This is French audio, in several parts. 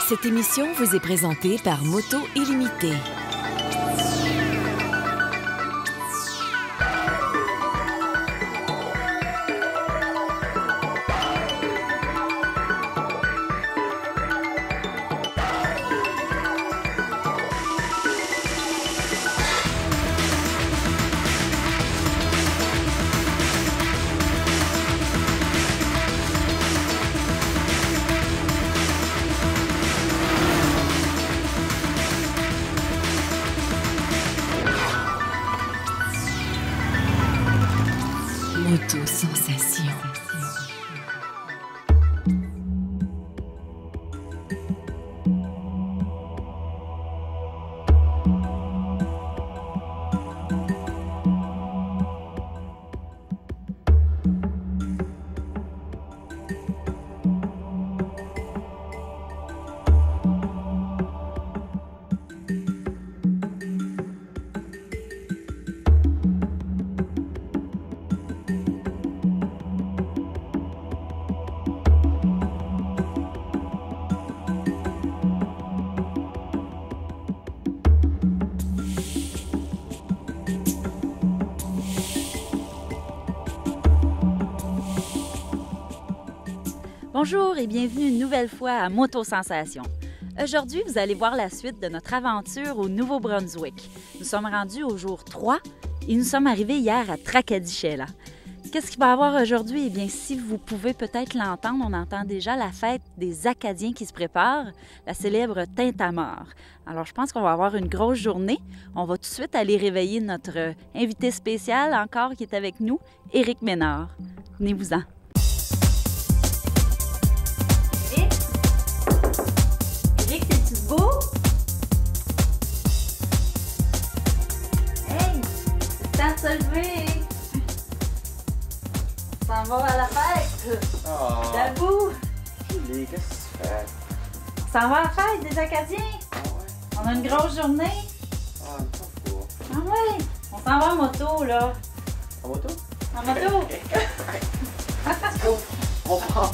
Cette émission vous est présentée par Moto Illimité. Moto Sensation. Bonjour et bienvenue une nouvelle fois à Moto Sensation. Aujourd'hui, vous allez voir la suite de notre aventure au Nouveau-Brunswick. Nous sommes rendus au jour 3 et nous sommes arrivés hier à Tracadie-Sheila. Qu'est-ce qu'il va y avoir aujourd'hui? Eh bien, si vous pouvez peut-être l'entendre, on entend déjà la fête des Acadiens qui se prépare, la célèbre Tintamarre. Alors, je pense qu'on va avoir une grosse journée. On va tout de suite aller réveiller notre invité spécial encore qui est avec nous, Éric Ménard. Venez-vous-en. Éric, t'es-tu beau? Hey! C'est temps de se lever! On s'en va à la fête! Oh, Debout! Julie, qu'est-ce que tu fais? On s'en va à la fête des Acadiens! Ah ouais? On a une grosse journée! Ah, pas fou. Ah ouais! On s'en va en moto, là! En moto? En moto! Let's go! On part!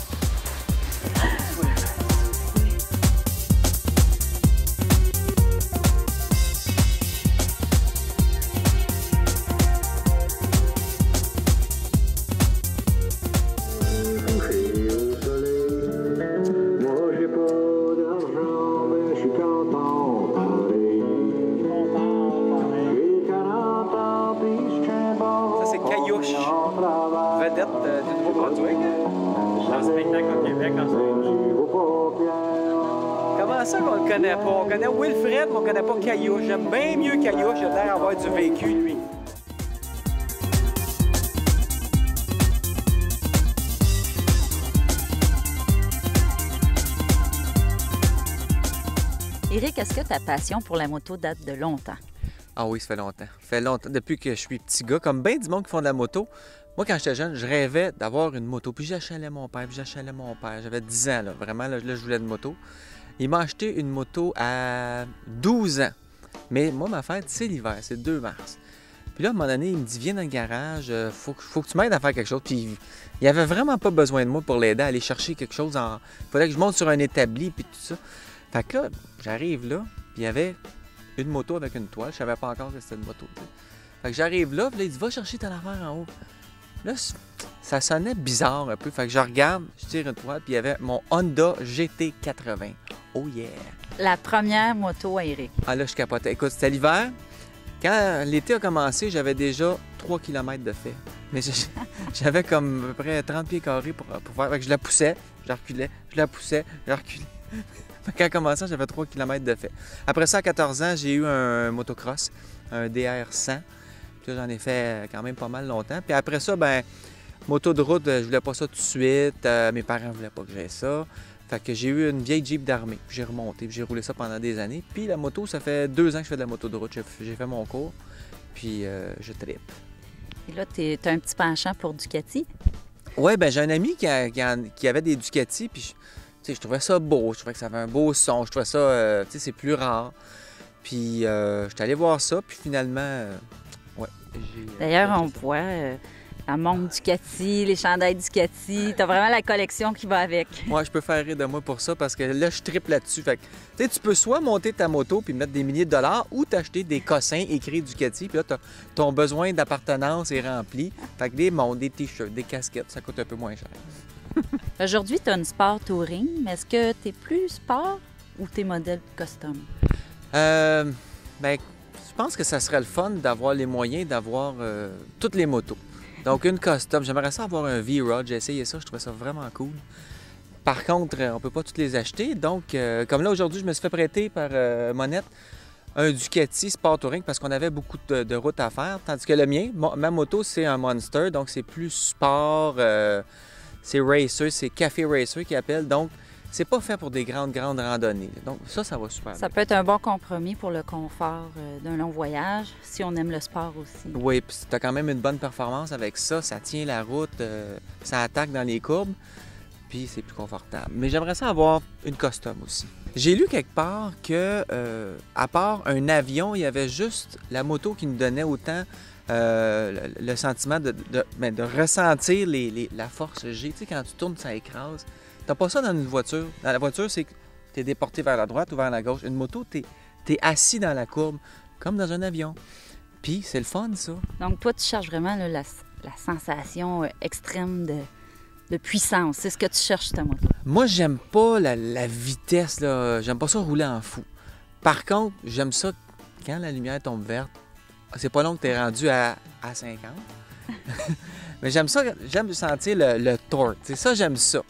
Vedette du Nouveau-Brunswick. Un spectacle au Québec en ce moment. Comment ça qu'on le connaît pas? On connaît Wilfred, mais on connaît pas Caillouche. J'aime bien mieux Caillouche, il a l'air d'avoir du vécu, lui. Éric, est-ce que ta passion pour la moto date de longtemps? Ah oui, ça fait longtemps. Ça fait longtemps, depuis que je suis petit gars, comme bien du monde qui font de la moto. Moi, quand j'étais jeune, je rêvais d'avoir une moto. Puis j'achalais mon père, J'avais 10 ans, là. Vraiment, là, je voulais une moto. Il m'a acheté une moto à 12 ans. Mais moi, ma fête, c'est l'hiver, c'est le 2 mars. Puis là, à un moment donné, il me dit, viens dans le garage, faut que tu m'aides à faire quelque chose. Puis il avait vraiment pas besoin de moi pour l'aider à aller chercher quelque chose. Il fallait que je monte sur un établi, puis tout ça. Fait que là, j'arrive là, puis il y avait une moto avec une toile. Je savais pas encore que c'était une moto, t'sais. Fait que j'arrive là, puis là, il dit, va chercher ton affaire en haut. Là, ça sonnait bizarre un peu. Fait que je regarde, je tire une toile, puis il y avait mon Honda GT80. Oh yeah! La première moto à Éric. Ah là, je capotais. Écoute, c'était l'hiver. Quand l'été a commencé, j'avais déjà 3 km de fait. Mais j'avais comme à peu près 30 pieds carrés pour faire. Fait que je la poussais, je la reculais, je la poussais, je la reculais. Quand elle commençait, j'avais 3 km de fait. Après ça, à 14 ans, j'ai eu un motocross, un DR100. Puis là, j'en ai fait quand même pas mal longtemps. Puis après ça, ben moto de route, je voulais pas ça tout de suite. Mes parents voulaient pas que j'aie ça. Fait que j'ai eu une vieille Jeep d'armée. Puis j'ai remonté, puis j'ai roulé ça pendant des années. Puis la moto, ça fait 2 ans que je fais de la moto de route. J'ai fait mon cours, puis je trippe. Et là, tu as un petit penchant pour Ducati? Oui, ben j'ai un ami qui avait des Ducati, puis je trouvais ça beau. Je trouvais que ça avait un beau son. Je trouvais ça, c'est plus rare. Puis j'étais allé voir ça, puis finalement, ouais. D'ailleurs, on voit La montre Ducati, les chandails Ducati. T'as vraiment la collection qui va avec. Moi, je peux faire rire de moi pour ça parce que là, je triple là-dessus. Fait que, tu sais, tu peux soit monter ta moto puis mettre des milliers de dollars ou t'acheter des cossins écrits Ducati. Puis là, ton besoin d'appartenance est rempli. Fait que des montres, des t-shirts, des casquettes, ça coûte un peu moins cher. Aujourd'hui, tu as une Sport Touring, mais est-ce que tu es plus sport ou tu es modèle custom? Ben, je pense que ça serait le fun d'avoir les moyens d'avoir toutes les motos. Donc, une custom. J'aimerais ça avoir un V-Rod. J'ai essayé ça, je trouvais ça vraiment cool. Par contre, on peut pas toutes les acheter. Donc, comme là, aujourd'hui, je me suis fait prêter par Monette un Ducati Sport Touring parce qu'on avait beaucoup de routes à faire. Tandis que le mien, ma moto, c'est un Monster. Donc, c'est plus sport, c'est racer, c'est café racer qu'ils appellent. Donc, c'est pas fait pour des grandes randonnées. Donc, ça va super bien. Ça peut être un bon compromis pour le confort d'un long voyage, si on aime le sport aussi. Oui, puis tu as quand même une bonne performance avec ça. Ça tient la route, ça attaque dans les courbes, puis c'est plus confortable. Mais j'aimerais ça avoir une custom aussi. J'ai lu quelque part que, à part un avion, il y avait juste la moto qui nous donnait autant le sentiment de ressentir la force G. Tu sais, quand tu tournes, ça écrase. T'as pas ça dans une voiture. Dans la voiture, c'est que t'es déporté vers la droite ou vers la gauche. Une moto, t'es assis dans la courbe, comme dans un avion. Puis c'est le fun, ça. Donc toi, tu cherches vraiment là, la sensation extrême de puissance. C'est ce que tu cherches, ta moto. Moi, j'aime pas la vitesse, là. J'aime pas ça rouler en fou. Par contre, j'aime ça quand la lumière tombe verte. C'est pas long que t'es rendu à 50. Mais j'aime ça, j'aime sentir le torque. C'est ça, j'aime ça.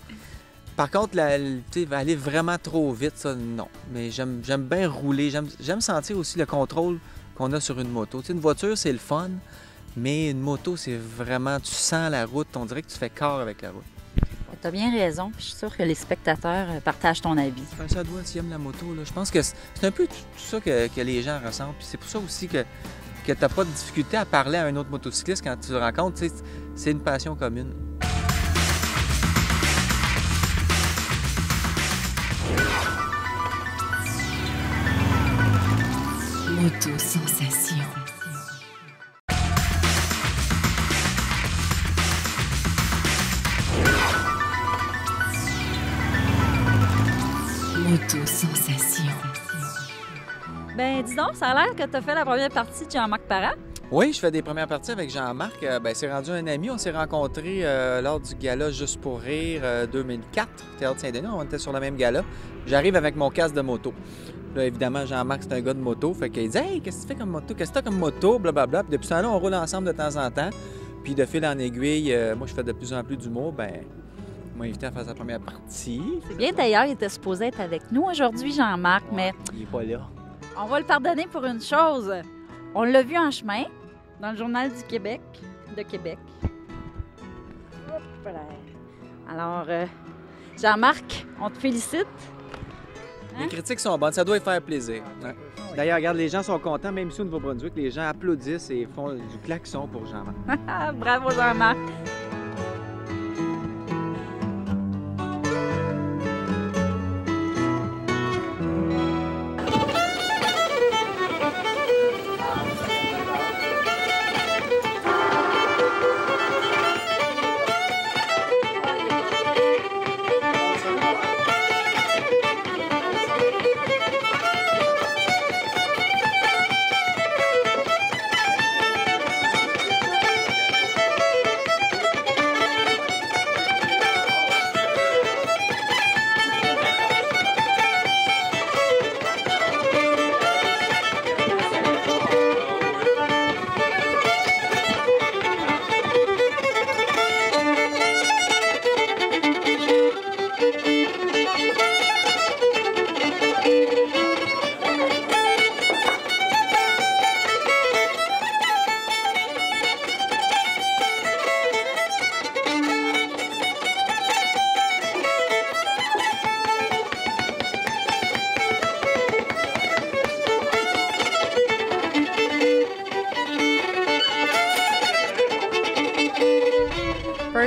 Par contre, aller vraiment trop vite, ça, non. Mais j'aime bien rouler. J'aime sentir aussi le contrôle qu'on a sur une moto. T'sais, une voiture, c'est le fun, mais une moto, c'est vraiment... Tu sens la route, on dirait que tu fais corps avec la route. Tu as bien raison. Je suis sûre que les spectateurs partagent ton avis. Ça doit, s'ils aiment la moto. Là. Je pense que c'est un peu tout ça que les gens ressentent. Puis c'est pour ça aussi que tu n'as pas de difficulté à parler à un autre motocycliste quand tu le rencontres. C'est une passion commune. Moto Sensation. Moto Sensation. Ben, dis donc, ça a l'air que tu as fait la première partie de Jean-Marc Parent. Oui, je fais des premières parties avec Jean-Marc. C'est rendu un ami. On s'est rencontrés lors du gala Juste pour rire 2004, Théâtre Saint-Denis. On était sur le même gala. J'arrive avec mon casque de moto. Là, évidemment, Jean-Marc, c'est un gars de moto. Fait qu'il dit « Hey, qu'est-ce que tu fais comme moto? Qu'est-ce que tu as comme moto? » Blablabla. Puis depuis ce temps-là, on roule ensemble de temps en temps. Puis de fil en aiguille, moi, je fais de plus en plus d'humour. Ben, il m'a invité à faire sa première partie. C'est bien d'ailleurs, il était supposé être avec nous aujourd'hui, Jean-Marc, mais Il est pas là. on va le pardonner pour une chose. On l'a vu en chemin, dans le Journal du Québec, de Québec. Hop là. Alors, Jean-Marc, on te félicite. Les critiques sont bonnes, ça doit y faire plaisir. Ouais. D'ailleurs, regarde, les gens sont contents, même ici au Nouveau-Brunswick, les gens applaudissent et font du klaxon pour Jean-Marc. Bravo, Jean-Marc.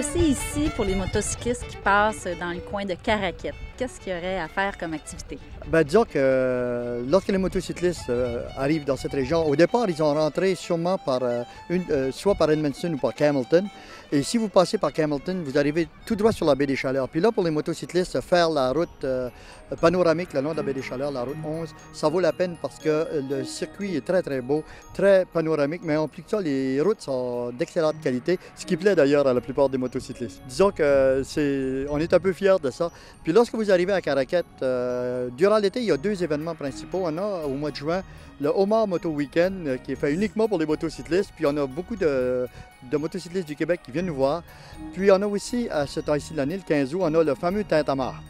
Percy ici pour les motocyclistes qui passent dans le coin de Caraquette. qu'est-ce qu'il y aurait à faire comme activité? Ben, disons que lorsque les motocyclistes arrivent dans cette région, au départ, ils ont rentré sûrement soit par Edmundston ou par Campbellton. Et si vous passez par Campbellton, vous arrivez tout droit sur la baie des Chaleurs. Puis là, pour les motocyclistes, faire la route panoramique le long de la baie des Chaleurs, la route 11, ça vaut la peine parce que le circuit est très, très beau, très panoramique. Mais en plus que ça, les routes sont d'excellente qualité, ce qui plaît d'ailleurs à la plupart des motocyclistes. Disons on est un peu fiers de ça. Puis lorsque vous arrivez à Caraquette, durant l'été, il y a 2 événements principaux. On a au mois de juin le Homard Moto Weekend qui est fait uniquement pour les motocyclistes. Puis on a beaucoup de motocyclistes du Québec qui viennent nous voir. Puis on a aussi, à ce temps-ci de l'année, le 15 août, on a le fameux Tintamarre.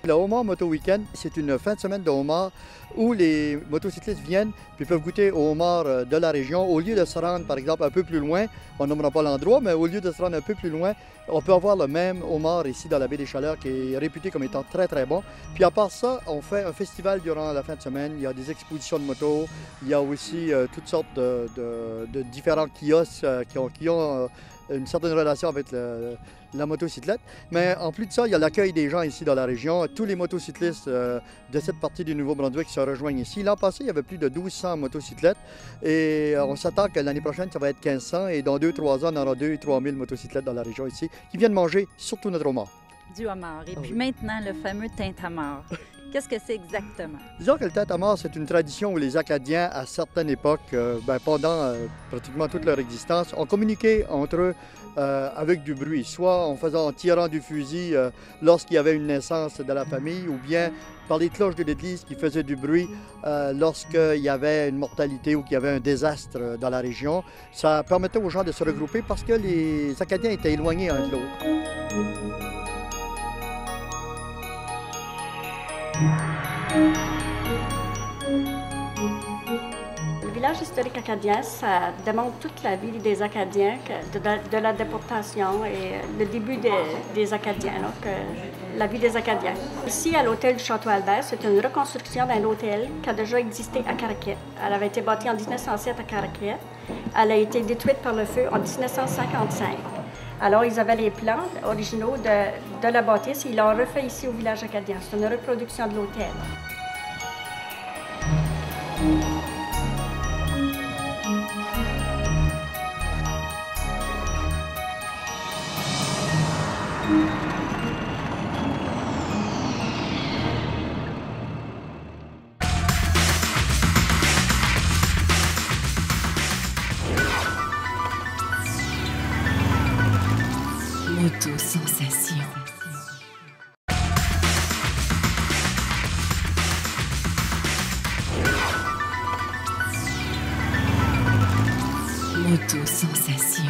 Le Homard Moto Weekend, c'est une fin de semaine de homard où les motocyclistes viennent puis peuvent goûter au homard de la région. Au lieu de se rendre, par exemple, un peu plus loin, on nommera pas l'endroit, mais au lieu de se rendre un peu plus loin, on peut avoir le même homard ici dans la baie des Chaleurs qui est réputé comme étant très, très bon. Puis à part ça, on fait un festival durant la fin de semaine. Il y a des expositions de motos. Il y a aussi toutes sortes de différents kiosques qui ont une certaine relation avec la motocyclette. Mais en plus de ça, il y a l'accueil des gens ici dans la région. Tous les motocyclistes de cette partie du Nouveau-Brunswick se rejoignent ici. L'an passé, il y avait plus de 1200 motocyclettes et on s'attend que l'année prochaine, ça va être 1500 et dans 2-3 ans, on aura 2-3 000 motocyclettes dans la région ici qui viennent manger surtout notre homard. Du homard. Et puis maintenant, le fameux Tintamarre. Qu'est-ce que c'est exactement? Disons que le Tintamarre, c'est une tradition où les Acadiens, à certaines époques, pendant pratiquement toute leur existence, ont communiqué entre eux avec du bruit, soit en tirant du fusil lorsqu'il y avait une naissance de la famille, ou bien par les cloches de l'église qui faisaient du bruit lorsqu'il y avait une mortalité ou qu'il y avait un désastre dans la région. Ça permettait aux gens de se regrouper parce que les Acadiens étaient éloignés un de l'autre. Le village historique acadien, ça démontre toute la vie des Acadiens, de la déportation et le début des Acadiens, donc la vie des Acadiens. Ici, à l'hôtel du Château-Albert, c'est une reconstruction d'un hôtel qui a déjà existé à Caraquette. Elle avait été bâtie en 1907 à Caraquette. Elle a été détruite par le feu en 1955. Alors, ils avaient les plans originaux de la bâtisse et ils l'ont refait ici au village acadien. C'est une reproduction de l'hôtel. Moto-sensation. Moto-sensation.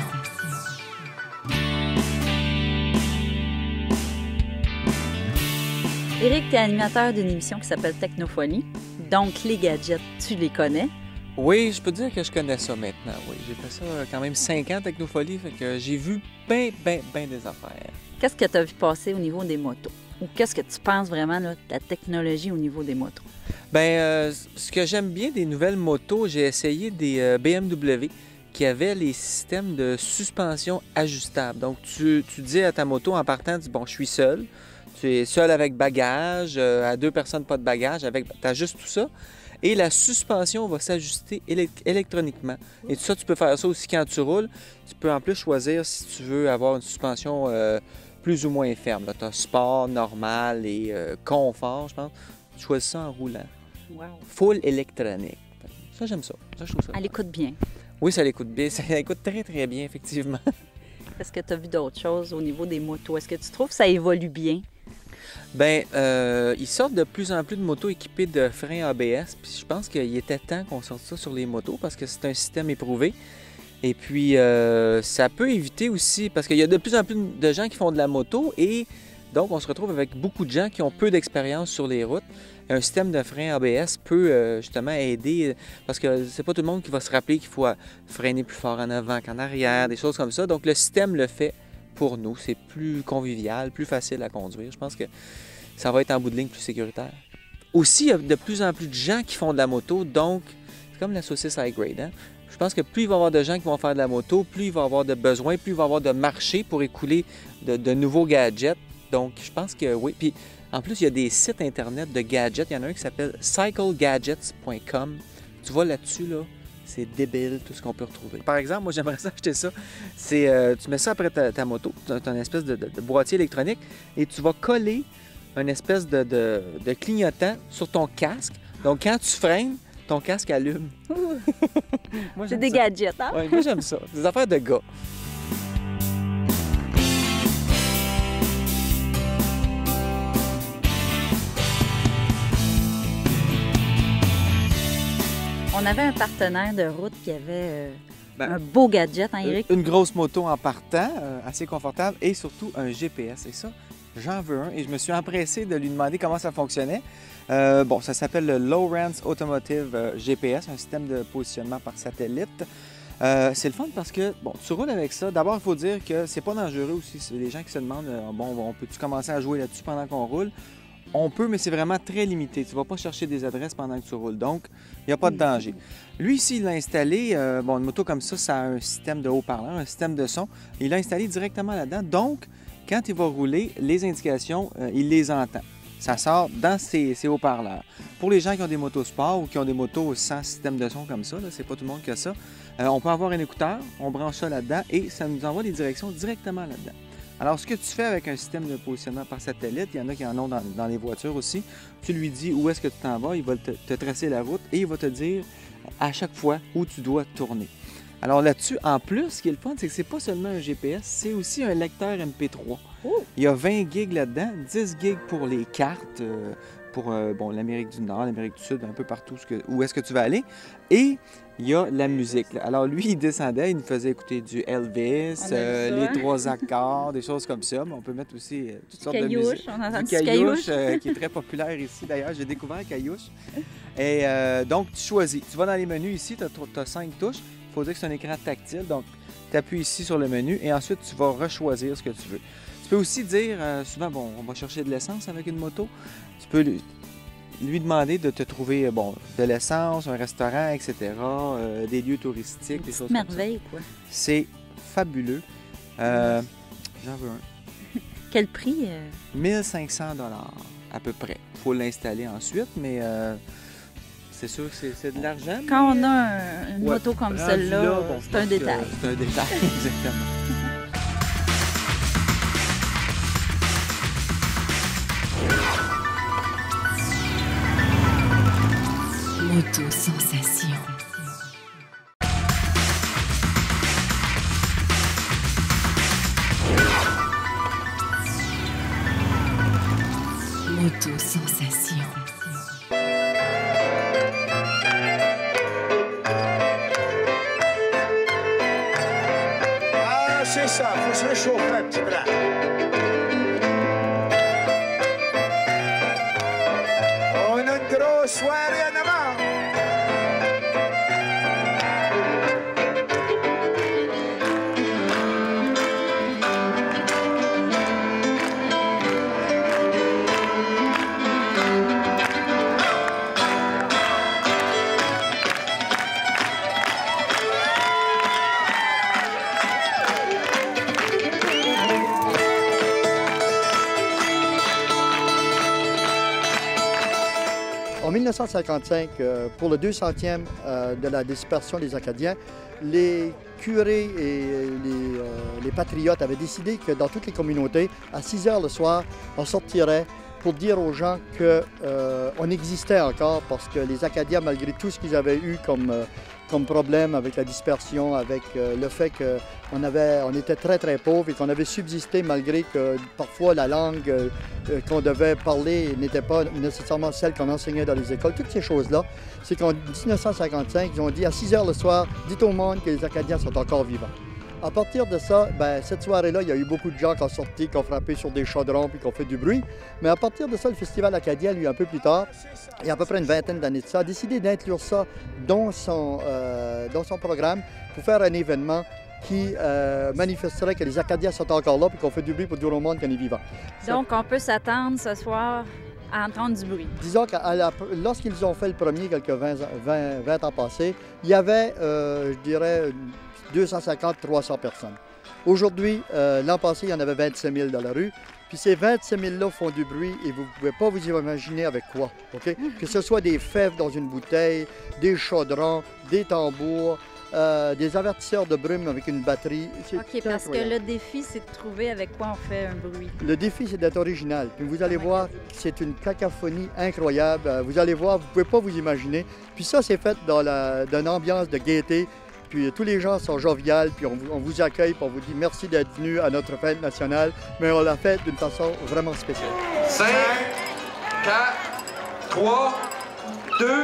Éric, tu es animateur d'une émission qui s'appelle Technophonie. Donc, les gadgets, tu les connais. Oui, je peux dire que je connais ça maintenant, oui. J'ai fait ça quand même 5 ans, Technopholie, fait que j'ai vu ben des affaires. Qu'est-ce que tu as vu passer au niveau des motos? Ou qu'est-ce que tu penses vraiment là, de la technologie au niveau des motos? Bien, ce que j'aime bien des nouvelles motos, j'ai essayé des BMW qui avaient les systèmes de suspension ajustables. Donc, tu dis à ta moto en partant, tu dis, bon, je suis seul. Tu es seul avec bagage, à 2 personnes pas de bagage, tu ajustes tout ça. Et la suspension va s'ajuster électroniquement. Et tout ça, tu peux faire ça aussi quand tu roules. Tu peux en plus choisir si tu veux avoir une suspension plus ou moins ferme. Tu as sport, normal et confort, je pense. Tu choisis ça en roulant. Wow. Full électronique. Ça, j'aime ça. Ça, je trouve ça. Elle écoute bien. Oui, ça l'écoute bien. Ça écoute très, très bien, effectivement. Est-ce que tu as vu d'autres choses au niveau des motos? Est-ce que tu trouves que ça évolue bien? Bien, ils sortent de plus en plus de motos équipées de freins ABS. Puis je pense qu'il était temps qu'on sorte ça sur les motos parce que c'est un système éprouvé. Et puis, ça peut éviter aussi, parce qu'il y a de plus en plus de gens qui font de la moto et donc on se retrouve avec beaucoup de gens qui ont peu d'expérience sur les routes. Un système de frein ABS peut justement aider, parce que c'est pas tout le monde qui va se rappeler qu'il faut freiner plus fort en avant qu'en arrière, des choses comme ça. Donc le système le fait pour nous. C'est plus convivial, plus facile à conduire. Je pense que ça va être en bout de ligne plus sécuritaire. Aussi, il y a de plus en plus de gens qui font de la moto, donc c'est comme la saucisse high grade, hein? Je pense que plus il va y avoir de gens qui vont faire de la moto, plus il va y avoir de besoins, plus il va y avoir de marché pour écouler de nouveaux gadgets. Donc, je pense que oui. Puis, En plus, il y a des sites internet de gadgets. Il y en a un qui s'appelle cyclegadgets.com. Tu vas là-dessus, là, c'est débile tout ce qu'on peut retrouver. Par exemple, moi, j'aimerais ça acheter ça. Tu mets ça après ta moto, tu as une espèce de boîtier électronique et tu vas coller une espèce de clignotant sur ton casque. Donc, quand tu freines, ton casque allume. C'est des gadgets, hein? Oui, moi, j'aime ça. Des affaires de gars. On avait un partenaire de route qui avait un beau gadget, hein, Éric? Une grosse moto en partant, assez confortable, et surtout un GPS. Et ça, j'en veux un. Et je me suis empressé de lui demander comment ça fonctionnait. Ça s'appelle le Lowrance Automotive GPS, un système de positionnement par satellite. C'est le fun parce que, tu roules avec ça. D'abord, il faut dire que c'est pas dangereux aussi. C'est les gens qui se demandent, on peut-tu commencer à jouer là-dessus pendant qu'on roule? On peut, mais c'est vraiment très limité. Tu ne vas pas chercher des adresses pendant que tu roules. Donc, il n'y a pas de danger. Lui, ici, il l'a installé. Une moto comme ça a un système de haut-parleur, un système de son. Il l'a installé directement là-dedans. Donc, quand il va rouler, les indications, il les entend. Ça sort dans ces haut-parleurs. Pour les gens qui ont des motos sport ou qui ont des motos sans système de son comme ça, c'est pas tout le monde qui a ça, on peut avoir un écouteur, on branche ça là-dedans et ça nous envoie les directions directement là-dedans. Alors, ce que tu fais avec un système de positionnement par satellite, il y en a qui en ont dans les voitures aussi, tu lui dis où est-ce que tu t'en vas, il va te tracer la route et il va te dire à chaque fois où tu dois tourner. Alors là-dessus, en plus, ce qui est le fun, c'est que c'est pas seulement un GPS, c'est aussi un lecteur MP3. Oh! Il y a 20 gigs là-dedans, 10 gigs pour les cartes, pour l'Amérique du Nord, l'Amérique du Sud, un peu partout où est-ce que tu vas aller. Et il y a la musique. Là. Alors lui, il descendait, il nous faisait écouter du Elvis, les trois accords, des choses comme ça. Mais on peut mettre aussi toutes sortes de musique. On entend du Caillouche, qui est très populaire ici. D'ailleurs, j'ai découvert Caillouche. Et donc, tu choisis. Tu vas dans les menus ici, tu as 5 touches. Il faut dire que c'est un écran tactile. Donc, tu appuies ici sur le menu et ensuite, tu vas rechoisir ce que tu veux. Tu peux aussi dire, souvent, on va chercher de l'essence avec une moto. Tu peux lui demander de te trouver de l'essence, un restaurant, etc., des lieux touristiques, des choses comme ça. Merveille, quoi. C'est fabuleux. J'en veux un. Quel prix? 1500 $ à peu près. Il faut l'installer ensuite, mais c'est sûr que c'est de l'argent. Quand on a une moto comme celle-là, c'est un détail. C'est un détail, exactement. Moto Sensation. Moto Sensation. Ah, c'est ça, faut se réchauffer un petit peu là. On a une grosse soirée en avant. En 1955, pour le 200e de la dispersion des Acadiens, les curés et les patriotes avaient décidé que dans toutes les communautés, à 6 heures le soir, on sortirait pour dire aux gens qu'on existait encore parce que les Acadiens, malgré tout ce qu'ils avaient eu comme problème avec la dispersion, avec le fait qu'on était très, très pauvres et qu'on avait subsisté malgré que parfois la langue qu'on devait parler n'était pas nécessairement celle qu'on enseignait dans les écoles. Toutes ces choses-là, c'est qu'en 1955, ils ont dit à 6 heures le soir, dites au monde que les Acadiens sont encore vivants. À partir de ça, cette soirée-là, il y a eu beaucoup de gens qui ont sorti, qui ont frappé sur des chaudrons puis qui ont fait du bruit. Mais à partir de ça, le Festival acadien, lui, un peu plus tard, il y a à peu près une vingtaine d'années de ça, a décidé d'inclure ça dans son programme pour faire un événement qui manifesterait que les Acadiens sont encore là et qu'on fait du bruit pour dire au monde qu'on est vivant. Donc, on peut s'attendre ce soir à entendre du bruit. Disons que lorsqu'ils ont fait le premier, quelques 20 ans passés, il y avait, je dirais, 250-300 personnes. Aujourd'hui, l'an passé, il y en avait 25 000 dans la rue. Puis ces 25 000-là font du bruit et vous ne pouvez pas vous imaginer avec quoi, OK? Que ce soit des fèves dans une bouteille, des chaudrons, des tambours, des avertisseurs de brume avec une batterie. OK, parce que le défi, c'est de trouver avec quoi on fait un bruit. Le défi, c'est d'être original. Puis vous allez voir, c'est une cacophonie incroyable. Vous allez voir, vous ne pouvez pas vous imaginer. Puis ça, c'est fait dans une ambiance de gaieté. Puis tous les gens sont joviales, puis on vous accueille, puis on vous dit merci d'être venu à notre fête nationale, mais on l'a fait d'une façon vraiment spéciale. 5, 4, 3, 2, 1...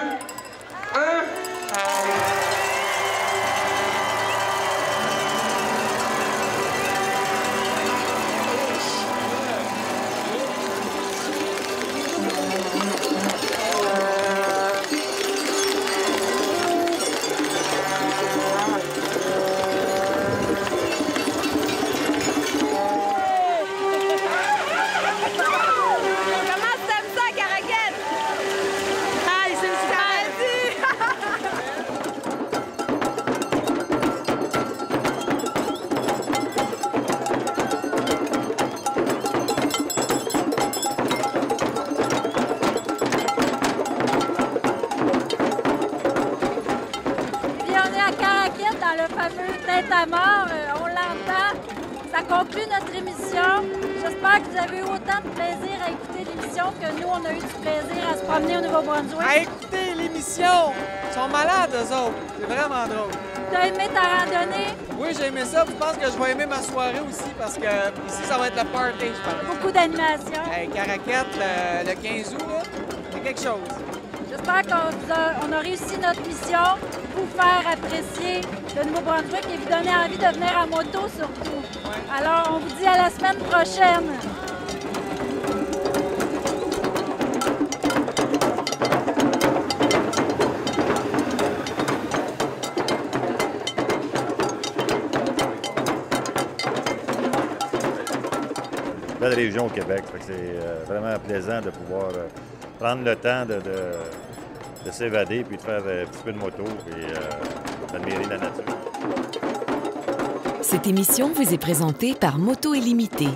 à mort, on l'entend. Ça conclut notre émission. J'espère que vous avez eu autant de plaisir à écouter l'émission que nous, on a eu du plaisir à se promener au Nouveau-Brunswick. À écouter l'émission! Ils sont malades, eux autres. C'est vraiment drôle. T'as aimé ta randonnée? Oui, j'ai aimé ça. Je pense que je vais aimer ma soirée aussi parce que ici, ça va être le party, je pense. Beaucoup d'animation. Hey, Caraquette, le 15 août, là, c'est quelque chose. J'espère qu'on a réussi notre mission, vous faire apprécier le Nouveau-Brunswick et vous donner envie de venir à moto surtout. Ouais. Alors, on vous dit à la semaine prochaine. Belle région au Québec, c'est vraiment plaisant de pouvoir prendre le temps de s'évader puis de faire un petit peu de moto et d'admirer la nature. Cette émission vous est présentée par Moto Illimité.